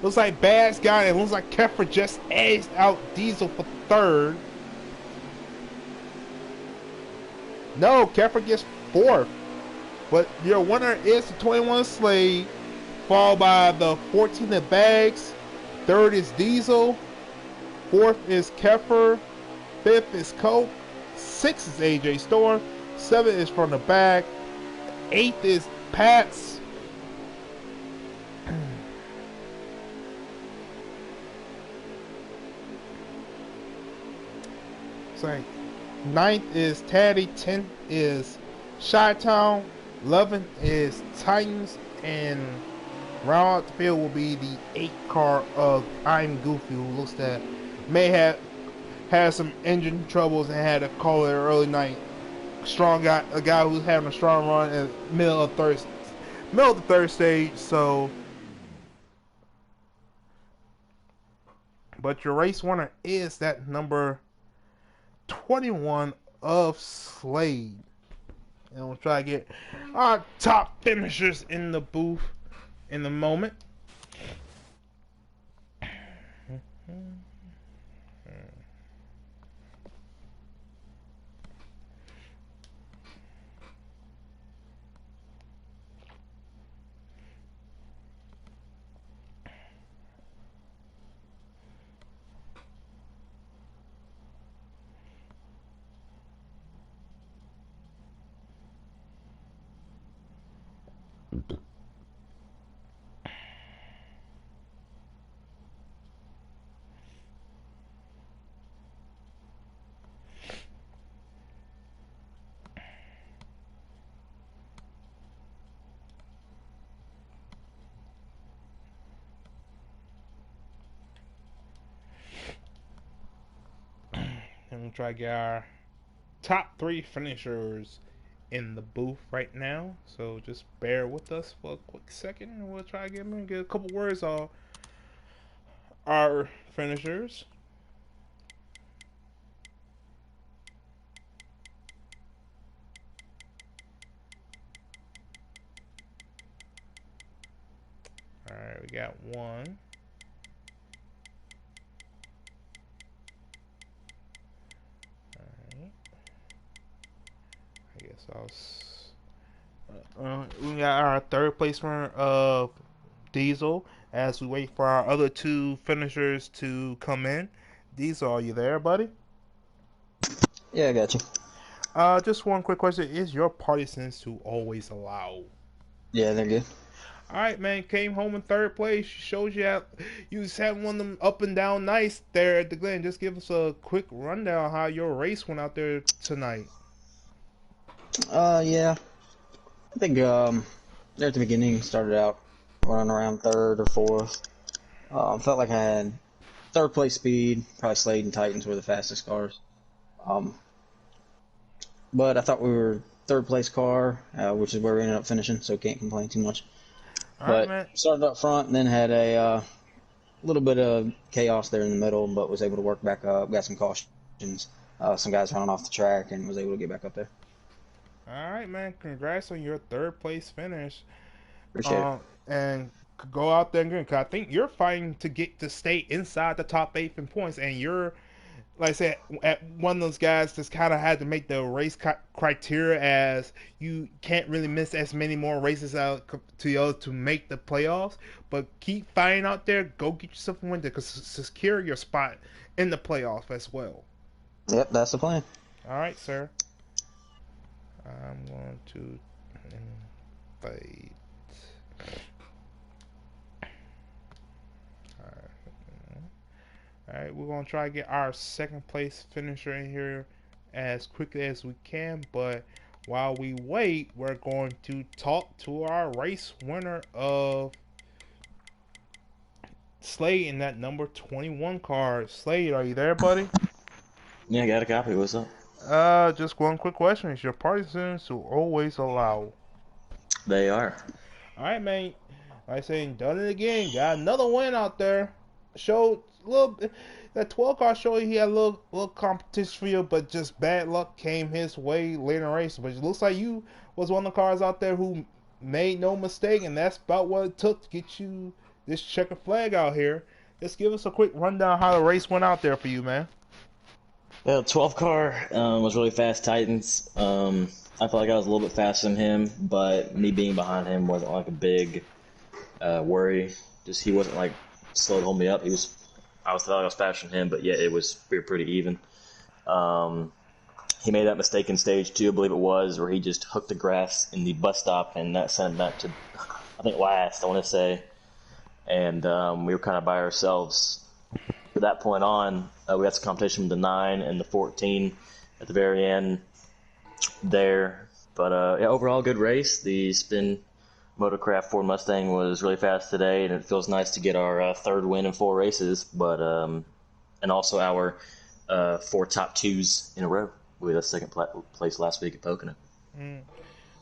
looks like Bass got it. Looks like Keffer just edged out Diesel for third. No, Keffer gets fourth. But your winner is the 21 Slade, followed by the 14 at Bags. Third is Diesel. Fourth is Keffer. Fifth is Coke. Sixth is AJ Storm. Seventh is from the back. Eighth is Pats. Sorry. Ninth is Taddy. 10th is Chi-Town. 11th is Titans. And round out the field will be the 8th car of I'm Goofy, who looks that may have had some engine troubles and had to call it early night. Strong guy, a guy who's having a strong run in the middle of the third stage. So, but your race winner is that number 21 of Slade. And we'll try to get our top finishers in the booth in a moment. And we'll try to get our top 3 finishers in the booth right now. So just bear with us for a quick second and we'll try to get a couple words on our finishers. Alright, we got one. We got our third place winner of Diesel as we wait for our other 2 finishers to come in. Diesel, are you there, buddy? Yeah, I got you. Just one quick question. Is your party sense to always allow? Yeah, they're good. Alright, man. Came home in third place. Shows you how you was having one of them up and down nights there at the Glen. Just give us a quick rundown on how your race went out there tonight. Yeah. I think there at the beginning started out running around third or fourth. Felt like I had third place speed. Probably Slade and Titans were the fastest cars. But I thought we were third place car, which is where we ended up finishing, so can't complain too much. But man. Started up front and then had a little bit of chaos there in the middle, but was able to work back up. Got some cautions, some guys running off the track, and was able to get back up there. Alright, man. Congrats on your third place finish. Appreciate it. And go out there and get, cause I think you're fighting to stay inside the top 8 in points, and you're, like I said, at one of those guys that's kind of had to make the race criteria as you can't really miss as many more races out to make the playoffs. But keep fighting out there. Go get yourself a win to secure your spot in the playoff as well. Yep, that's the plan. All right, sir. I'm going to invite. Alright, we're going to try to get our second place finisher in here as quickly as we can. But while we wait, we're going to talk to our race winner of Slade in that number 21 car. Slade, are you there, buddy? Yeah, I got a copy. What's up? Just one quick question. Is your partisans who always allow? They are. Alright, man. Like I say, done it again. Got another win out there. Showed a little. That 12 car showed he had a little competition for you, but just bad luck came his way later in the race. But it looks like you was one of the cars out there who made no mistake, and that's about what it took to get you this checkered flag out here. Just give us a quick rundown how the race went out there for you, man. Yeah, the 12 car was really fast. Titans. I felt like I was a little bit faster than him, but me being behind him wasn't like a big worry. Just he wasn't like slow to hold me up. He was. I was felt like I was faster than him, but yeah, we were pretty even. Um, he made that mistake in stage two, I believe it was, where he just hooked the grass in the bus stop, and that sent him back to, I think, last. I want to say, and we were kind of by ourselves. From that point on, we had some competition with the 9 and the 14 at the very end there. But yeah, overall, good race. The spin Motorcraft Ford Mustang was really fast today, and it feels nice to get our third win in 4 races. But and also our 4 top 2s in a row. We had a second place last week at Pocono. Mm.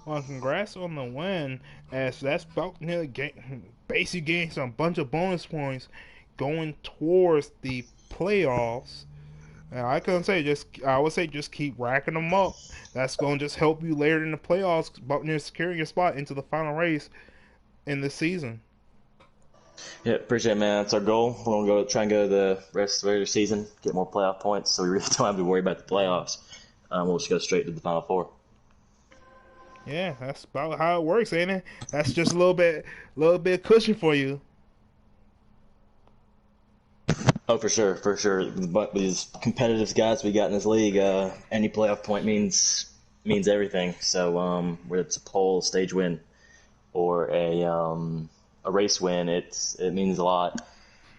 Well, congrats on the win, as that's about nearly basically getting some bunch of bonus points going towards the playoffs. And I couldn't say I would say just keep racking them up. That's going to just help you later in the playoffs, about near securing your spot into the final race in the season. Yeah, appreciate it, man. That's our goal. We're gonna go try and go to the rest of the regular season, get more playoff points, so we really don't have to worry about the playoffs. We'll just go straight to the final four. Yeah, that's about how it works, ain't it? That's just a little bit cushion for you. Oh, for sure, for sure. But these competitive guys we got in this league, any playoff point means everything. So whether it's a pole stage win or a race win, it means a lot.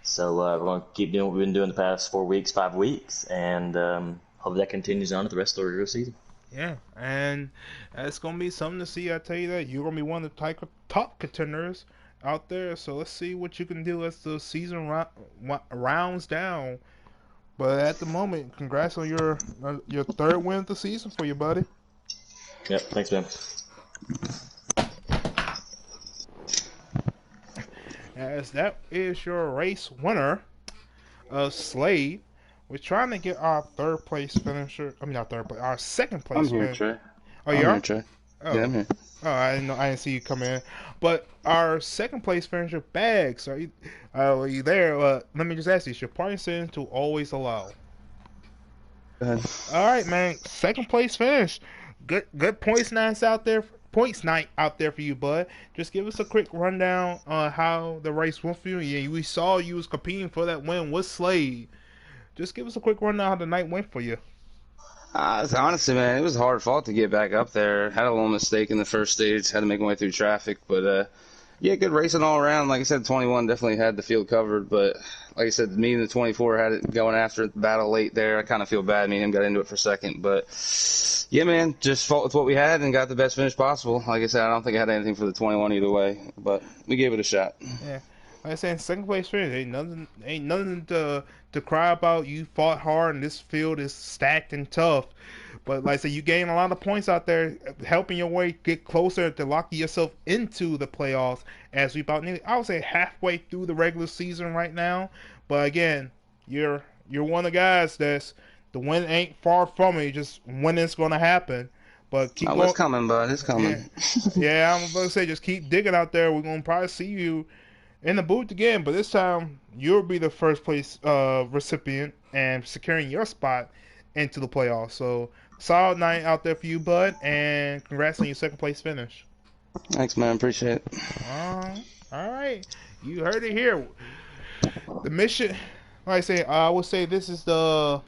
So we're gonna keep doing what we've been doing the past 4 weeks, 5 weeks, and hope that continues on to the rest of the regular season. Yeah, and it's gonna be something to see. I tell you that you're gonna be one of the top contenders out there. So let's see what you can do as the season rounds down. But at the moment, congrats on your third win of the season for you, buddy. Yep, thanks, man. As that is your race winner of Slade. We're trying to get our third place finisher. I mean, not third, but our second I'm place here, finisher. Trey. Oh, you I'm here, are? Trey. Yeah, Oh. I'm here. Oh, I didn't know. I didn't see you come in. But our second place finisher, Bags. Are you there? Let me just ask you: is your party setting to always allow? Go ahead. All right, man. Second place finish. Good Points night out there for you, bud. Just give us a quick rundown on how the race went for you. Yeah, we saw you was competing for that win with Slade. Just give us a quick rundown how the night went for you. Honestly, man, it was hard fought to get back up there. Had a little mistake in the first stage. Had to make my way through traffic, but yeah, good racing all around. Like I said, 21 definitely had the field covered, but like I said, me and the 24 had it going after the battle late there. I kind of feel bad. Me and him got into it for second, but yeah, man, just fought with what we had and got the best finish possible. Like I said, I don't think I had anything for the 21 either way, but we gave it a shot. Yeah. Like I said, second place finish. Ain't nothing to cry about. You fought hard, and this field is stacked and tough. But like I said, you gain a lot of points out there, helping your way get closer to locking yourself into the playoffs. As we about nearly, I would say, halfway through the regular season right now. But again, you're one of the guys that's the win ain't far from it. Just when it's going to happen. But keep going. It's coming, bud. It's coming. Yeah, I'm about to say, just keep digging out there. We're gonna probably see you in the booth again, but this time you'll be the first place recipient and securing your spot into the playoffs. So solid night out there for you, bud, and congrats on your second place finish. Thanks, man. Appreciate it. All right, you heard it here. The mission, like I say, I would say this is the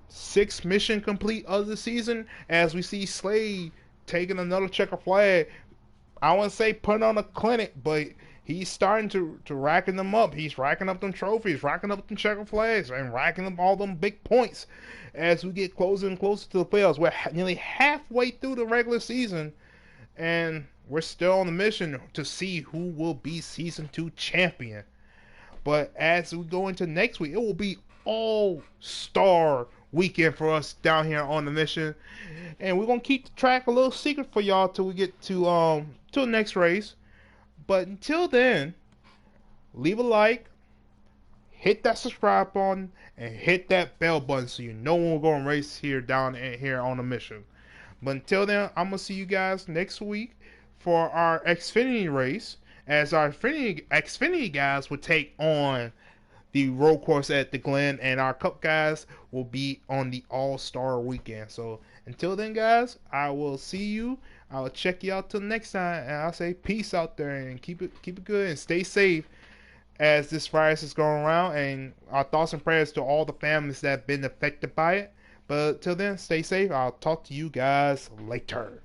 sixth mission complete of the season, as we see Slade taking another checker flag. I wouldn't say putting on a clinic, but he's starting to racking them up. He's racking up them trophies, racking up them checker flags, and racking up all them big points as we get closer and closer to the playoffs. We're nearly halfway through the regular season, and we're still on the mission to see who will be Season 2 champion. But as we go into next week, it will be all-star weekend for us down here on the mission. And we're going to keep the track a little secret for y'all till we get to the next race. But until then, leave a like, hit that subscribe button, and hit that bell button so you know when we're going to race down here on the mission. But until then, I'm going to see you guys next week for our Xfinity race, as our Xfinity guys will take on the road course at the Glen, and our Cup guys will be on the All-Star weekend. So until then, guys, I will see you. I'll check you out till next time, and I'll say peace out there and keep it good and stay safe as this virus is going around. And our thoughts and prayers to all the families that have been affected by it. But till then, stay safe. I'll talk to you guys later.